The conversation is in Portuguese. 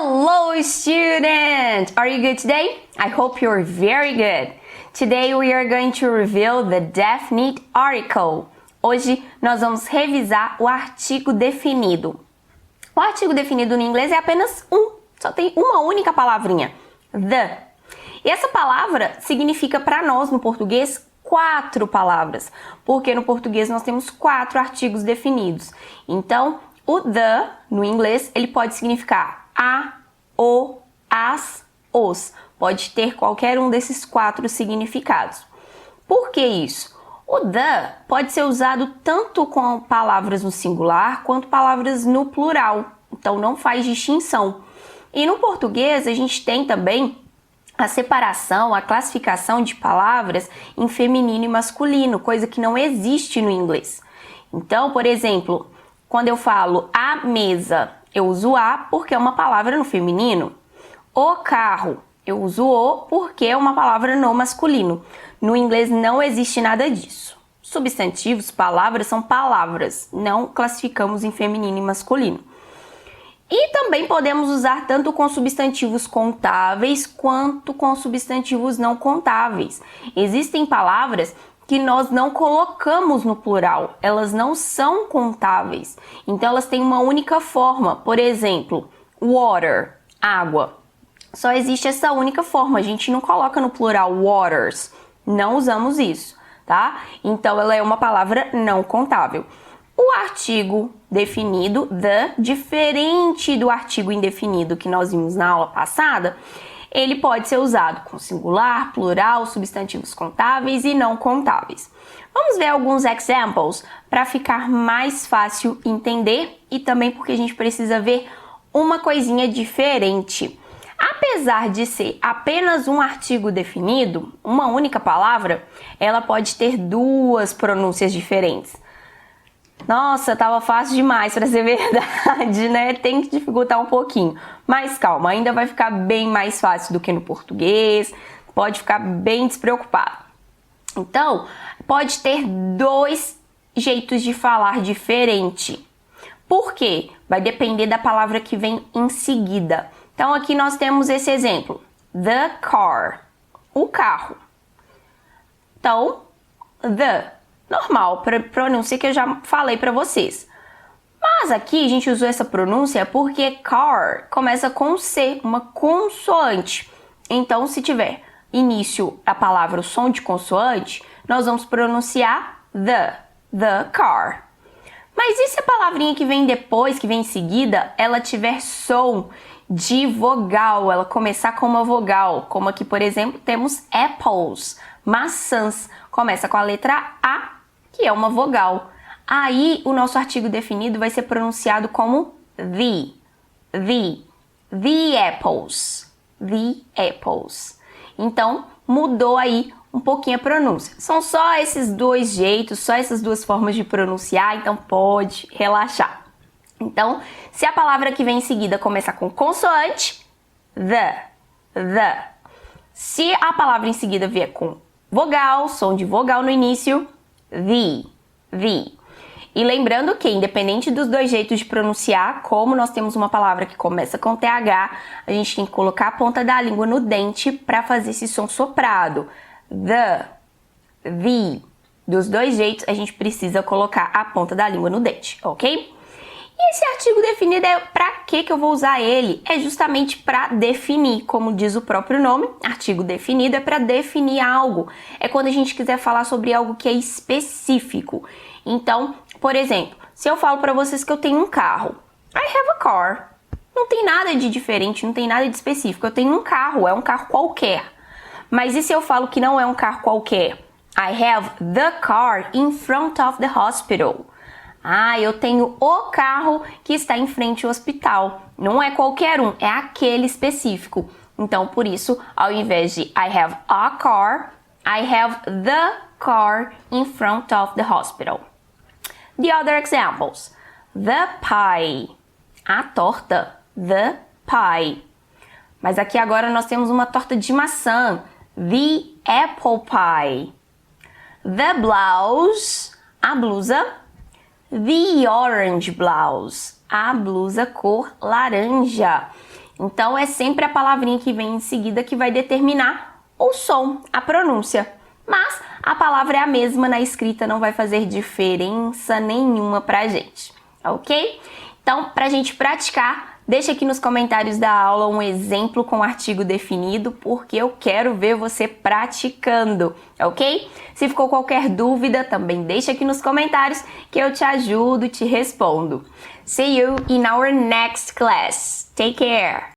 Hello, student! Are you good today? I hope you're very good. Today we are going to review the definite article. Hoje nós vamos revisar o artigo definido. O artigo definido no inglês é apenas só tem uma única palavrinha, the. E essa palavra significa para nós no português 4 palavras, porque no português nós temos 4 artigos definidos. Então, o the, no inglês, ele pode significar a, o, as, os. Pode ter qualquer um desses 4 significados. Por que isso? O the pode ser usado tanto com palavras no singular quanto palavras no plural. Então, não faz distinção. E no português, a gente tem também a separação, a classificação de palavras em feminino e masculino, coisa que não existe no inglês. Então, por exemplo, quando eu falo a mesa, eu uso a porque é uma palavra no feminino. O carro, eu uso o porque é uma palavra no masculino. No inglês não existe nada disso. Substantivos, palavras são palavras, não classificamos em feminino e masculino. E também podemos usar tanto com substantivos contáveis quanto com substantivos não contáveis. Existem palavras que nós não colocamos no plural, elas não são contáveis. Então elas têm uma única forma. Por exemplo, water, água. Só existe essa única forma, a gente não coloca no plural waters, não usamos isso, tá? Então ela é uma palavra não contável. O artigo definido, the, diferente do artigo indefinido que nós vimos na aula passada, ele pode ser usado com singular, plural, substantivos contáveis e não contáveis. Vamos ver alguns examples para ficar mais fácil entender e também porque a gente precisa ver uma coisinha diferente. Apesar de ser apenas um artigo definido, uma única palavra, ela pode ter 2 pronúncias diferentes. Nossa, tava fácil demais para ser verdade, né? Tem que dificultar um pouquinho. Mas calma, ainda vai ficar bem mais fácil do que no português. Pode ficar bem despreocupado. Então, pode ter 2 jeitos de falar diferente. Por quê? Vai depender da palavra que vem em seguida. Então, aqui nós temos esse exemplo. The car. O carro. Então, the. Normal, pronúncia que eu já falei para vocês. Mas aqui a gente usou essa pronúncia porque car começa com C, uma consoante. Então, se tiver início a palavra, o som de consoante, nós vamos pronunciar the car. Mas e se a palavrinha que vem depois, que vem em seguida, ela tiver som de vogal, ela começar com uma vogal, como aqui, por exemplo, temos apples, maçãs, começa com a letra A, que é uma vogal. Aí, o nosso artigo definido vai ser pronunciado como the apples, Então, mudou aí um pouquinho a pronúncia. São só esses 2 jeitos, só essas 2 formas de pronunciar, então pode relaxar. Então, se a palavra que vem em seguida começar com consoante, the. Se a palavra em seguida vier com vogal, som de vogal no início, the. E lembrando que, independente dos 2 jeitos de pronunciar, como nós temos uma palavra que começa com TH, a gente tem que colocar a ponta da língua no dente para fazer esse som soprado. The. Dos 2 jeitos, a gente precisa colocar a ponta da língua no dente, ok? E esse artigo definido para que eu vou usar ele? É justamente para definir, como diz o próprio nome, artigo definido é para definir algo. É quando a gente quiser falar sobre algo que é específico. Então, por exemplo, se eu falo para vocês que eu tenho um carro, I have a car. Não tem nada de diferente, não tem nada de específico. Eu tenho um carro, é um carro qualquer. Mas e se eu falo que não é um carro qualquer? I have the car in front of the hospital. Eu tenho o carro que está em frente ao hospital. Não é qualquer um, é aquele específico. Então, por isso, ao invés de I have a car, I have the car in front of the hospital. The other examples. The pie. A torta. The pie. Mas aqui agora nós temos uma torta de maçã. The apple pie. The blouse. A blusa. The orange blouse, a blusa cor laranja. Então é sempre a palavrinha que vem em seguida que vai determinar o som, a pronúncia. Mas a palavra é a mesma na escrita, não vai fazer diferença nenhuma pra gente, ok? Então, pra gente praticar, deixa aqui nos comentários da aula um exemplo com artigo definido, porque eu quero ver você praticando, ok? Se ficou qualquer dúvida, também deixa aqui nos comentários que eu te ajudo, te respondo. See you in our next class. Take care!